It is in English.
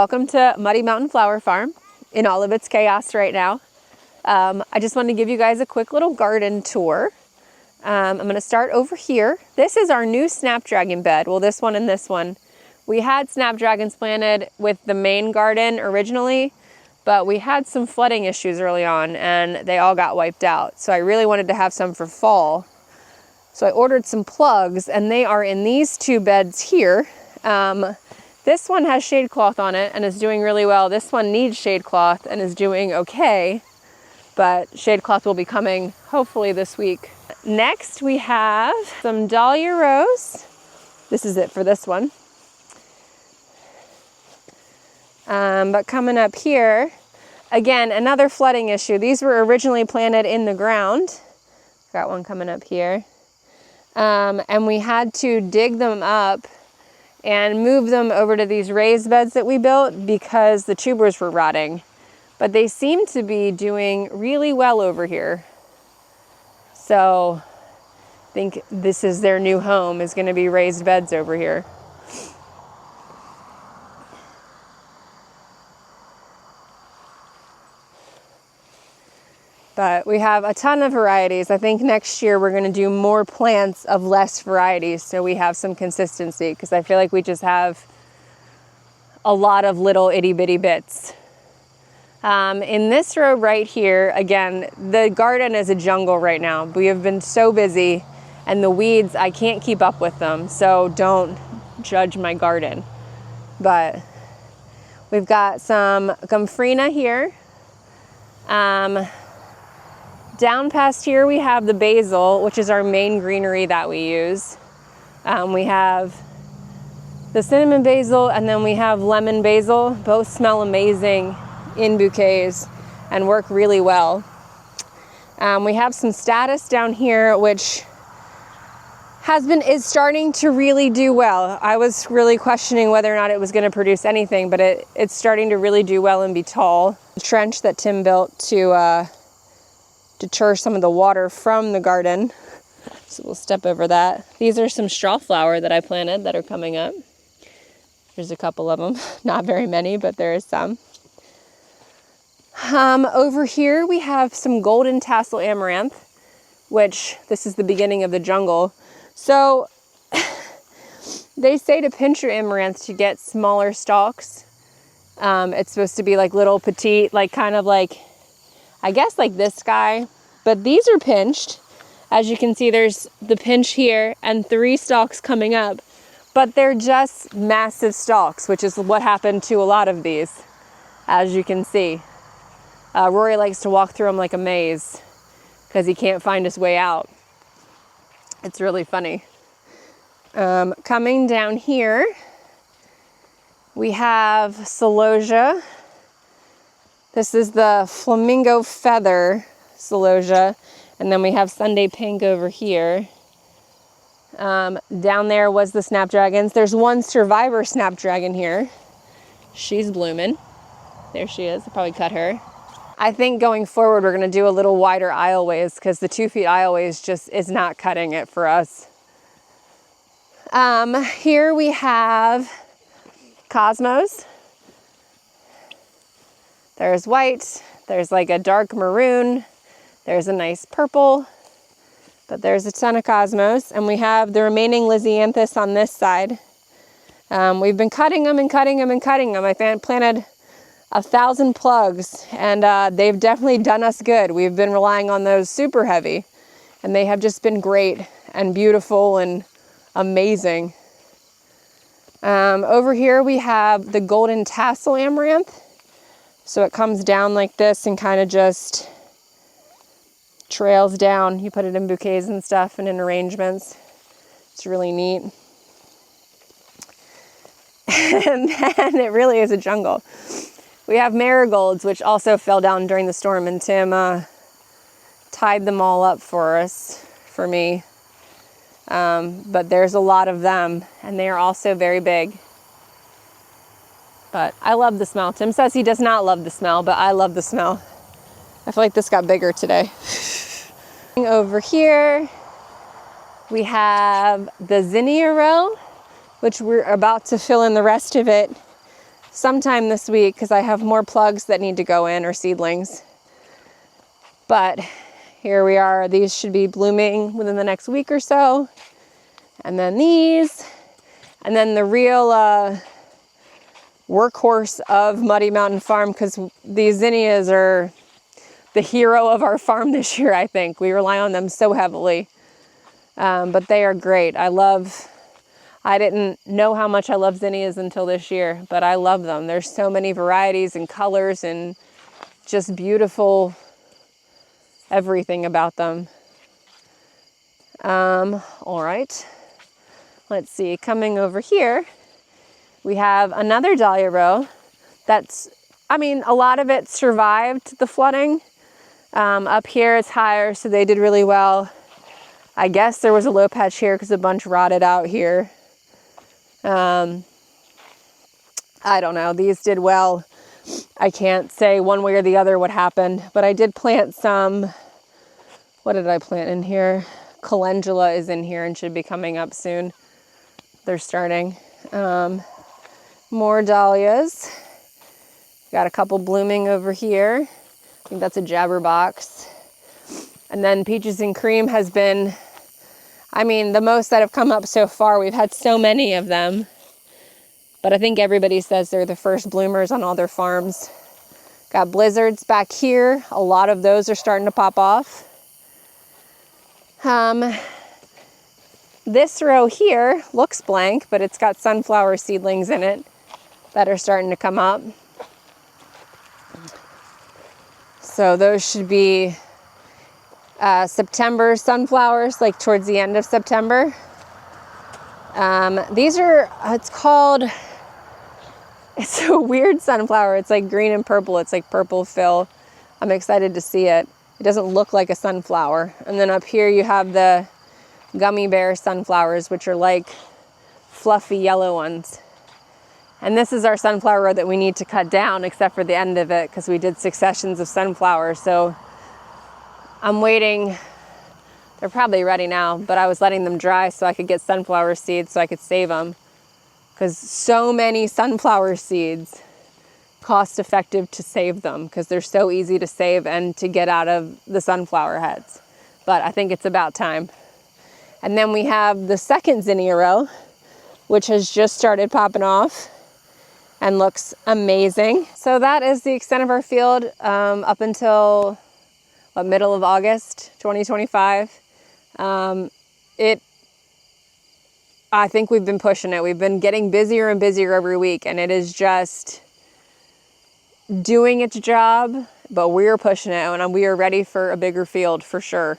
Welcome to Muddy Mountain Flower Farm in all of its chaos right now. I just wanted to give you guys a quick little garden tour. I'm going to start over here. This is our new snapdragon bed. Well, this one and this one. We had snapdragons planted with the main garden originally, but we had some flooding issues early on and they all got wiped out. So I really wanted to have some for fall. So I ordered some plugs and they are in these two beds here. This one has shade cloth on it and is doing really well. This one needs shade cloth and is doing okay, but shade cloth will be coming hopefully this week. Next we have some Dahlia rose. This is it for this one. But coming up here, again, another flooding issue. These were originally planted in the ground. Got one coming up here. And we had to dig them up and move them over to these raised beds that we built because the tubers were rotting. But they seem to be doing really well over here. So I think this is their new home, is going to be raised beds over here. But we have a ton of varieties. I think next year we're going to do more plants of less varieties so we have some consistency, because I feel like we just have a lot of little itty bitty bits. In this row right here, again, the garden is a jungle right now. We have been so busy and the weeds, I can't keep up with them, so don't judge my garden. But we've got some gomphrena here. Down past here we have the basil, which is our main greenery that we use. We have the cinnamon basil and then we have lemon basil. Both smell amazing in bouquets and work really well. We have some status down here, which is starting to really do well. I was really questioning whether or not it was going to produce anything, but it's starting to really do well and be tall. The trench that Tim built to deter some of the water from the garden. So we'll step over that. These are some straw flower that I planted that are coming up. There's a couple of them, not very many, but there is some. Over here we have some golden tassel amaranth, which this is the beginning of the jungle. So they say to pinch your amaranth to get smaller stalks. It's supposed to be like little petite, like kind of like, I guess like this guy, but these are pinched. As you can see, there's the pinch here and 3 stalks coming up, but they're just massive stalks, which is what happened to a lot of these, as you can see. Rory likes to walk through them like a maze because he can't find his way out. It's really funny. Coming down here, we have celosia. This is the flamingo feather celosia, and then we have Sunday pink over here. Down there was the snapdragons. There's one survivor snapdragon here. She's blooming. There she is. I'll probably cut her. I think going forward we're going to do a little wider aisleways because the 2 feet aisleways just is not cutting it for us. Here we have cosmos. There's white, there's like a dark maroon, there's a nice purple, but there's a ton of cosmos, and we have the remaining lizanthus on this side. We've been cutting them and cutting them and cutting them. I planted 1,000 plugs, and they've definitely done us good. We've been relying on those super heavy, and they have just been great and beautiful and amazing. Over here we have the golden tassel amaranth. So it comes down like this and kind of just trails down. You put it in bouquets and stuff and in arrangements. It's really neat. And then it really is a jungle. We have marigolds, which also fell down during the storm, and Tim tied them all up for me. But there's a lot of them, and they are also very big. But I love the smell. Tim says he does not love the smell, but I love the smell. I feel like this got bigger today. Over here, we have the Zinnia row, which we're about to fill in the rest of it sometime this week because I have more plugs that need to go in, or seedlings. But here we are. These should be blooming within the next week or so. And then these. And then the real workhorse of Muddy Mountain Farm, because these zinnias are the hero of our farm this year, I think. We rely on them so heavily. But they are great. I didn't know how much I love zinnias until this year, but I love them. There's so many varieties and colors and just beautiful everything about them. All right. Let's see, coming over here, we have another dahlia row that's, I mean, a lot of it survived the flooding. Up here it's higher, so they did really well. I guess there was a low patch here because a bunch rotted out here. I don't know, these did well. I can't say one way or the other what happened, but I did plant some, what did I plant in here? Calendula is in here and should be coming up soon. They're starting. More dahlias. Got a couple blooming over here. I think that's a jabberbox. And then Peaches and Cream has been, I mean, the most that have come up so far. We've had so many of them. But I think everybody says they're the first bloomers on all their farms. Got blizzards back here. A lot of those are starting to pop off. This row here looks blank, but it's got sunflower seedlings in it that are starting to come up. So those should be September sunflowers, like towards the end of September. These are, it's a weird sunflower. It's like green and purple. It's like purple fill. I'm excited to see it. It doesn't look like a sunflower. And then up here you have the gummy bear sunflowers, which are like fluffy yellow ones. And this is our sunflower row that we need to cut down, except for the end of it, because we did successions of sunflowers. So I'm waiting. They're probably ready now, but I was letting them dry so I could get sunflower seeds so I could save them. Because so many sunflower seeds, cost effective to save them because they're so easy to save and to get out of the sunflower heads. But I think it's about time. And then we have the second zinnia row, which has just started popping off and looks amazing. So that is the extent of our field up until middle of August 2025. I think we've been pushing it. We've been getting busier and busier every week, and it is just doing its job, but we're pushing it, and we are ready for a bigger field for sure.